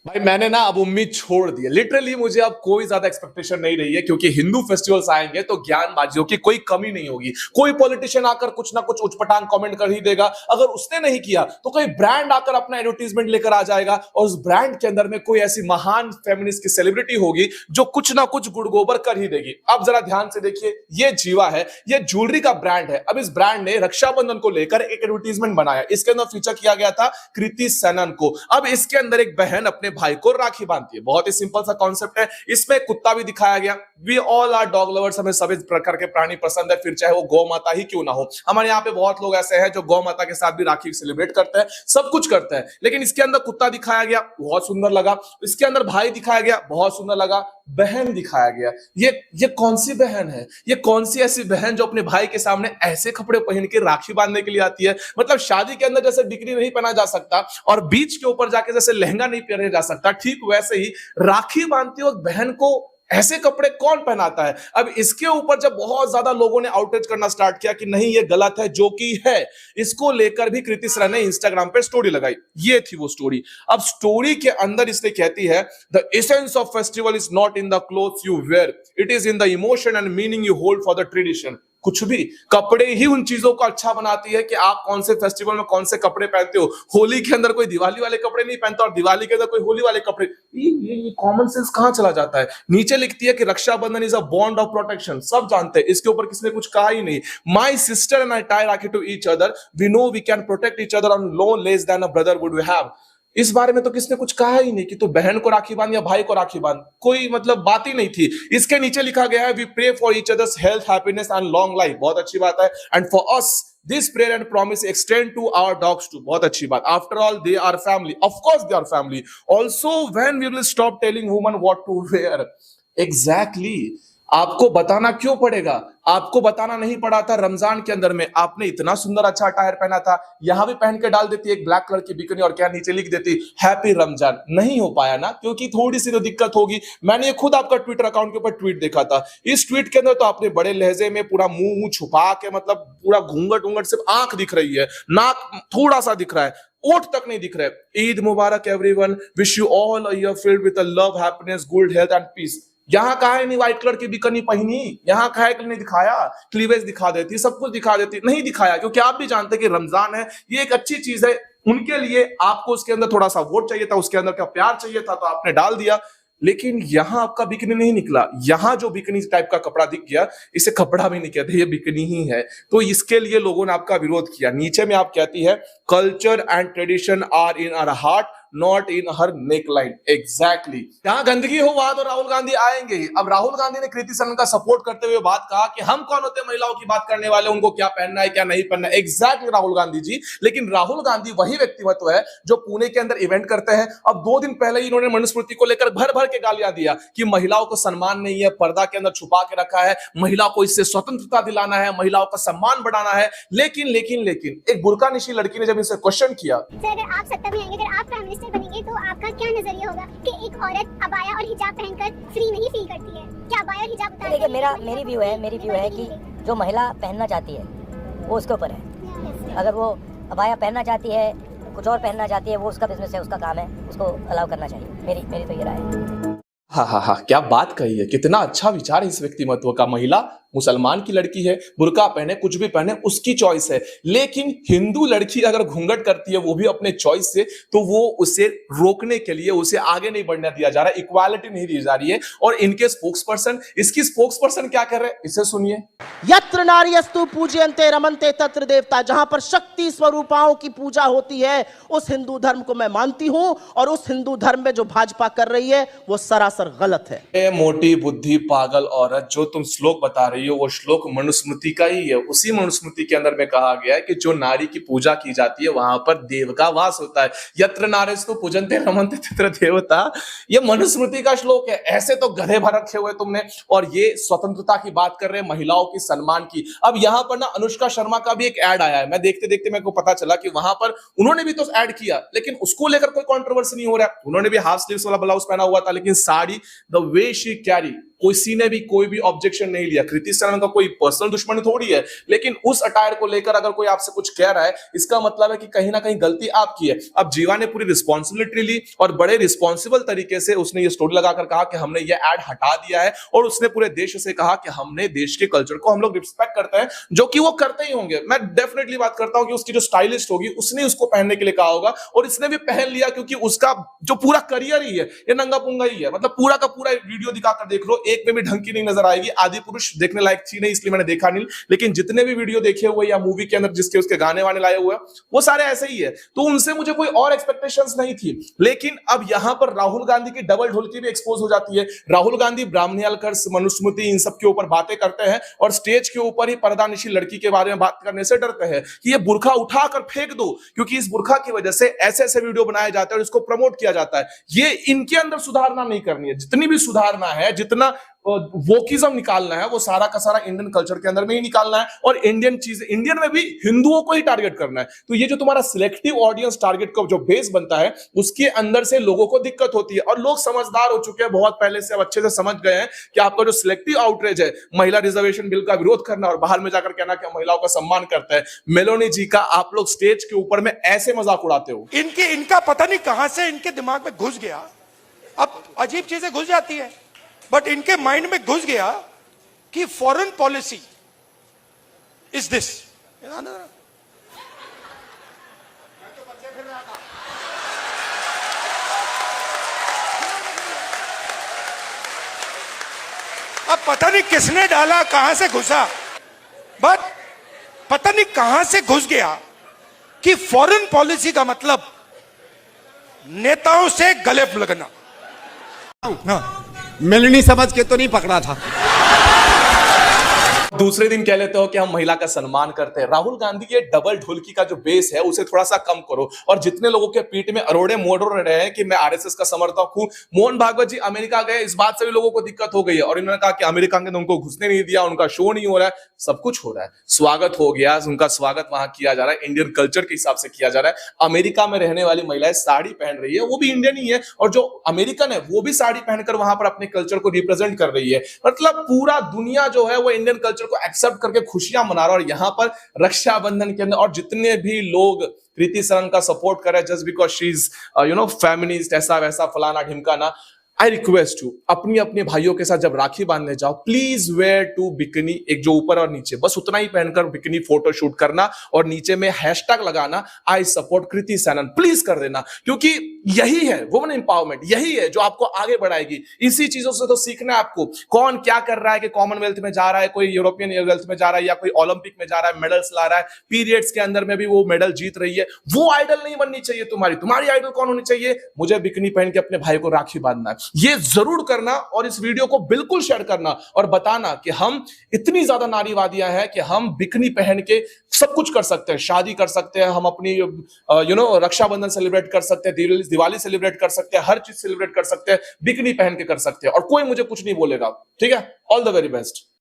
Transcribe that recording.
भाई मैंने ना अब उम्मीद छोड़ दी है। लिटरली मुझे अब कोई ज्यादा एक्सपेक्टेशन नहीं रही है, क्योंकि हिंदू फेस्टिवल्स आएंगे तो ज्ञानबाजियों की कोई कमी नहीं होगी। कोई पॉलिटिशियन आकर कुछ ना कुछ उचपटांग कमेंट कर ही देगा। अगर उसने नहीं किया तो कोई ब्रांड आकर अपना एडवर्टीजमेंट लेकर आ जाएगा, और उस ब्रांड के अंदर में कोई ऐसी महान फेमिनिस्ट की सेलिब्रिटी होगी जो कुछ ना कुछ गुड़ गोबर कर ही देगी। अब जरा ध्यान से देखिए, ये जीवा है, ये ज्वेलरी का ब्रांड है। अब इस ब्रांड ने रक्षाबंधन को लेकर एक एडवर्टीजमेंट बनाया। इसके अंदर फीचर किया गया था कृति सेनन को। अब इसके अंदर एक बहन अपने भाई को राखी बांधती है। बहुत ही सिंपल सा कॉन्सेप्ट है। इसमें कुत्ता भी दिखाया गया। We all are dog lovers, हमें सभी प्रकार के प्राणी पसंद है, फिर चाहे वो गौ माता ही क्यों ना हो। हमारे यहाँ पे बहुत लोग ऐसे हैं जो गौ माता के साथ भी राखी सेलिब्रेट करते हैं, सब कुछ करते हैं। लेकिन इसके अंदर कुत्ता दिखाया गया, बहुत सुंदर लगा। इसके अंदर भाई दिखाया गया, बहुत सुंदर लगा। बहन दिखाया गया, ये कौन सी बहन है? ये कौन सी ऐसी बहन जो अपने भाई के सामने ऐसे कपड़े पहन के राखी बांधने के लिए आती है? मतलब शादी के अंदर जैसे बिकनी नहीं पहना जा सकता और बीच के ऊपर जाके जैसे लहंगा नहीं पहना जा सकता, ठीक वैसे ही राखी बांधते वक्त बहन को ऐसे कपड़े कौन पहनाता है? अब इसके ऊपर जब बहुत ज्यादा लोगों ने आउटरीच करना स्टार्ट किया कि नहीं ये गलत है, जो कि है, इसको लेकर भी कृति सर ने इंस्टाग्राम पे स्टोरी लगाई। ये थी वो स्टोरी। अब स्टोरी के अंदर इसने कहती है, the essence of festival is not in the clothes you wear, it is in the emotion and meaning you hold for the tradition. कुछ भी, कपड़े ही उन चीजों को अच्छा बनाती है कि आप कौन से फेस्टिवल में कौन से कपड़े पहनते हो। होली के अंदर कोई दिवाली वाले कपड़े नहीं पहनता और दिवाली के अंदर कोई होली वाले कपड़े। ये कॉमन सेंस कहां चला जाता है? नीचे लिखती है कि Rakshabandhan is a bond of protection. सब जानते हैं, इसके ऊपर किसी ने कुछ कहा ही नहीं। My sister and I tie rakhi to each other, we know we can protect each other on low less than a brother would we have. इस बारे में तो किसने कुछ कहा ही नहीं कि तू बहन को राखी बांध या भाई को राखी बांध। कोई मतलब बात ही नहीं थी। इसके नीचे लिखा गया है, we pray for each other's health, happiness and long life. बहुत अच्छी बात है। And for us this prayer and promise extend to our dogs too. बहुत अच्छी बात। After all they are family, of course they are family. Also when we will stop telling women what to wear. Exactly, आपको बताना क्यों पड़ेगा? आपको बताना नहीं पड़ा था रमजान के अंदर में आपने इतना सुंदर अच्छा अटायर पहना था, यहां भी पहन के डाल देती एक ब्लैक कलर की बिकनी और क्या नीचे लिख देती हैप्पी रमजान। नहीं हो पाया ना, क्योंकि थोड़ी सी तो दिक्कत होगी। मैंने खुद आपका ट्विटर अकाउंट के ऊपर ट्वीट देखा था। इस ट्वीट के अंदर तो आपने बड़े लहजे में पूरा मुंह छुपा के, मतलब पूरा घूंघट घूंघट, सिर्फ आंख दिख रही है, नाक थोड़ा सा दिख रहा है, ओठ तक नहीं दिख रहा है। Eid Mubarak everyone, wish you all a year filled with love, happiness, good health and peace. यहां कहा है नहीं व्हाइट कलर की बिकनी पहनी, यहां कहा है कि नहीं दिखाया, क्लीवेज दिखा देती, सब कुछ दिखा देती, नहीं दिखाया। क्योंकि आप भी जानते कि रमजान है, ये एक अच्छी चीज है उनके लिए। आपको उसके अंदर थोड़ा सा वोट चाहिए था, उसके अंदर का प्यार चाहिए था, तो आपने डाल दिया। लेकिन यहां आपका बिकनी नहीं निकला। यहां जो बिकनी टाइप का कपड़ा दिख गया, इसे कपड़ा भी नहीं कहते, ये बिकनी ही है। तो इसके लिए लोगों ने आपका विरोध किया। नीचे में आप कहती है, culture and tradition are in our heart, not in her neckline. Exactly, जहां गंदगी हो वहां तो राहुल गांधी आएंगे ही। अब राहुल गांधी ने कृति सनन का सपोर्ट करते हुए बात कहा कि हम कौन होते हैं महिलाओं की बात करने वाले, उनको क्या पहनना है क्या नहीं पहनना है। एग्जैक्टली राहुल गांधी जी। लेकिन राहुल गांधी वही व्यक्तित्व है जो पुणे के अंदर इवेंट करते हैं। अब 2 दिन पहले ही इन्होंने मनुस्मृति को लेकर भर भर के गालियां दिया कि महिलाओं को सम्मान नहीं है, पर्दा के अंदर छुपा के रखा है, महिला को इससे स्वतंत्रता दिलाना है, महिलाओं का सम्मान बढ़ाना है। लेकिन लेकिन लेकिन एक बुर्कानिशी लड़की ने जब इनसे क्वेश्चन किया, अगर आप सत्ता में आएंगे, अगर आप प्राइम मिनिस्टर बनेंगे, तो आपका क्या नजरिया होगा कि एक औरत अबाया और हिजाब पहनकर फ्री नहीं फील करती है? क्या अबाया और हिजाब उतार? देखिए, मेरी व्यू है कि जो महिला पहनना चाहती है वो उसके ऊपर है। अगर वो अबाया पहनना चाहती है, कुछ और पहनना चाहती है, वो उसका बिजनेस है, उसका काम है, उसको अलाउ करना चाहिए। मेरी तो ये राय है। हाँ हाँ हाँ, क्या बात कही है। कितना अच्छा विचार है इस व्यक्तिमत्व का। महिला मुसलमान की लड़की है, बुर्का पहने, कुछ भी पहने, उसकी चॉइस है। लेकिन हिंदू लड़की अगर घूंघट करती है, वो भी अपने चॉइस से, तो वो उसे रोकने के लिए उसे आगे नहीं बढ़ने दिया जा रहा है, इक्वालिटी नहीं दी जा रही है। और इनके स्पोक्सपर्सन, इसकी स्पोक्सपर्सन क्या कर रहे हैं, इसे सुनिए। यत्र नार्यस्तु पूजयन्ते रमन्ते तत्र देवता। जहां पर शक्ति स्वरूपाओं की पूजा होती है, उस हिंदू धर्म को मैं मानती हूं, और उस हिंदू धर्म में जो भाजपा कर रही है वो सरासर गलत है। मोटी बुद्धि पागल औरत, जो तुम श्लोक बता रही हो वो श्लोक मनुस्मृति का ही है। उसी मनुस्मृति के अंदर में कहा गया है कि जो नारी की पूजा की जाती है वहां पर देव का वास होता है। यत्र नार्यस्तु पूजन्ते रमन्ते तत्र देवता, ये मनुस्मृति का श्लोक है। ऐसे तो गधे भर रखे हुए तुमने। और ये स्वतंत्रता की बात कर रहे हैं, महिलाओं की सम्मान की। अब यहां पर ना अनुष्का शर्मा का भी एक ऐड आया है। मैं देखते देखते मेरे को पता चला कि वहां पर उन्होंने भी तो ऐड किया, लेकिन उसको लेकर कोई कंट्रोवर्सी नहीं हो रहा है। उन्होंने भी हाफ स्लीव्स वाला ब्लाउज पहना हुआ था, लेकिन sari, the way she carry, किसी ने भी कोई भी ऑब्जेक्शन नहीं लिया। कृति सनन का कोई पर्सनल दुश्मनी थोड़ी है, लेकिन उस अटायर को लेकर अगर कोई आपसे कुछ कह रहा है, इसका मतलब है कि कहीं ना कहीं गलती आपकी है। अब जीवा ने पूरी रिस्पॉन्सिबिलिटी ली और बड़े रिस्पॉन्सिबल तरीके से उसने ये स्टोरी लगाकर कहा कि हमने ये एड हटा दिया है, और उसने पूरे देश से कहा कि हमने देश के कल्चर को हम लोग रिस्पेक्ट करते हैं, जो कि वो करते ही होंगे। मैं डेफिनेटली बात करता हूं कि उसकी जो स्टाइलिस्ट होगी उसने उसको पहनने के लिए कहा होगा, और इसने भी पहन लिया, क्योंकि उसका जो पूरा करियर ही है ये नंगा पुंगा ही है। मतलब पूरा का पूरा वीडियो दिखाकर देख लो, एक में भी ढंग की नहीं नजर आएगी। आदि पुरुष देखने लायक थी नहीं, इसलिए मैंने देखा नहीं, लेकिन जितने भी वीडियो देखे हुए या मूवी के अंदर जिसके उसके गाने वाने लाए हुए वो सारे ऐसे ही है। तो उनसे मुझे कोई और एक्सपेक्टेशंस नहीं थी। लेकिन अब यहां पर राहुल गांधी की डबल ढोलकी भी एक्सपोज हो जाती है। राहुल गांधी ब्राह्मणियालकर, मनुस्मृति, इन सब के ऊपर बातें करते हैं, और स्टेज के ऊपर ही पर्दानिशी लड़की के बारे में बात करने से डरते हैं कि ये बुर्खा उठाकर फेंक दो, क्योंकि इस बुर्खा की वजह से ऐसे ऐसे वीडियो बनाए जाते हैं और इसको प्रमोट किया जाता है। ये इनके अंदर सुधारना नहीं करनी है। जितनी भी सुधारना है, जितना वोकिज्म निकालना है, वो सारा का सारा इंडियन कल्चर के अंदर में ही निकालना है, और इंडियन चीजें, इंडियन में भी हिंदुओं को ही टारगेट करना है। तो ये जो तुम्हारा सिलेक्टिव ऑडियंस टारगेट का जो बेस बनता है, उसके अंदर से लोगों को दिक्कत होती है। और लोग समझदार हो चुके हैं बहुत पहले से, अब अच्छे से समझ गए हैं कि आपका जो सिलेक्टिव आउटरीच है, महिला रिजर्वेशन बिल का विरोध करना और बाहर में जाकर कहना कि महिलाओं का सम्मान करता है, मेलोनी जी का आप लोग स्टेज के ऊपर में ऐसे मजाक उड़ाते हो। इनका पता नहीं कहां से इनके दिमाग में घुस गया, अब अजीब चीजें घुस जाती है, बट इनके माइंड में घुस गया कि फॉरेन पॉलिसी इज दिस। अब पता नहीं किसने डाला, कहां से घुसा, बट पता नहीं कहां से घुस गया कि फॉरेन पॉलिसी का मतलब नेताओं से गले लगना। हाँ, मेलनी समझ के तो नहीं पकड़ा था। दूसरे दिन कह लेते हो कि हम महिला का सम्मान करते हैं। राहुल गांधी के डबल ढोलकी का जो बेस है उसे थोड़ा सा कम करो। और जितने लोगों के पीठ में अरोड़े मोड़ रहे हैं कि मैं आरएसएस का समर्थक हूं, मोहन भागवत जी अमेरिका गए, इस बात से भी लोगों को दिक्कत हो गई है, और इन्होंने कहा कि अमेरिका ने उनको घुसने नहीं दिया, उनका शो नहीं हो रहा है। सब कुछ हो रहा है, स्वागत हो गया, उनका स्वागत वहां किया जा रहा है, इंडियन कल्चर के हिसाब से किया जा रहा है। अमेरिका में रहने वाली महिलाएं साड़ी पहन रही है, वो भी इंडियन ही है, और जो अमेरिकन है वो भी साड़ी पहनकर वहां पर अपने कल्चर को रिप्रेजेंट कर रही है। मतलब पूरा दुनिया जो है वो इंडियन कल्चर को एक्सेप्ट करके खुशियां मना रहा है। और यहां पर रक्षाबंधन के अंदर और जितने भी लोग कृति सनन का सपोर्ट कर रहे हैं just because she is feminist, ऐसा वैसा फलाना ढिमकाना, आई रिक्वेस्ट यू, अपनी अपने भाइयों के साथ जब राखी बांधने जाओ, प्लीज वेयर टू बिकनी, एक जो ऊपर और नीचे, बस उतना ही पहनकर बिकनी फोटो शूट करना, और नीचे में हैशटैग लगाना I support Kriti Sanon, please कर देना, क्योंकि यही है वुमेन एम्पावरमेंट, यही है जो आपको आगे बढ़ाएगी। इसी चीजों से तो सीखना है आपको। कौन क्या कर रहा है कि कॉमनवेल्थ में जा रहा है, कोई यूरोपियन वेल्थ में जा रहा है, या कोई ओलंपिक में जा रहा है, मेडल्स ला रहा है, पीरियड्स के अंदर में भी वो मेडल जीत रही है, वो आइडल नहीं बननी चाहिए तुम्हारी आइडल कौन होनी चाहिए? मुझे बिकनी पहन के अपने भाई को राखी बांधना है। ये जरूर करना, और इस वीडियो को बिल्कुल शेयर करना और बताना कि हम इतनी ज्यादा नारीवादियां हैं कि हम बिकनी पहन के सब कुछ कर सकते हैं, शादी कर सकते हैं, हम अपनी रक्षाबंधन सेलिब्रेट कर सकते हैं, दिवाली सेलिब्रेट कर सकते हैं, हर चीज सेलिब्रेट कर सकते हैं, बिकनी पहन के कर सकते हैं, और कोई मुझे कुछ नहीं बोलेगा। ठीक है, ऑल द वेरी बेस्ट।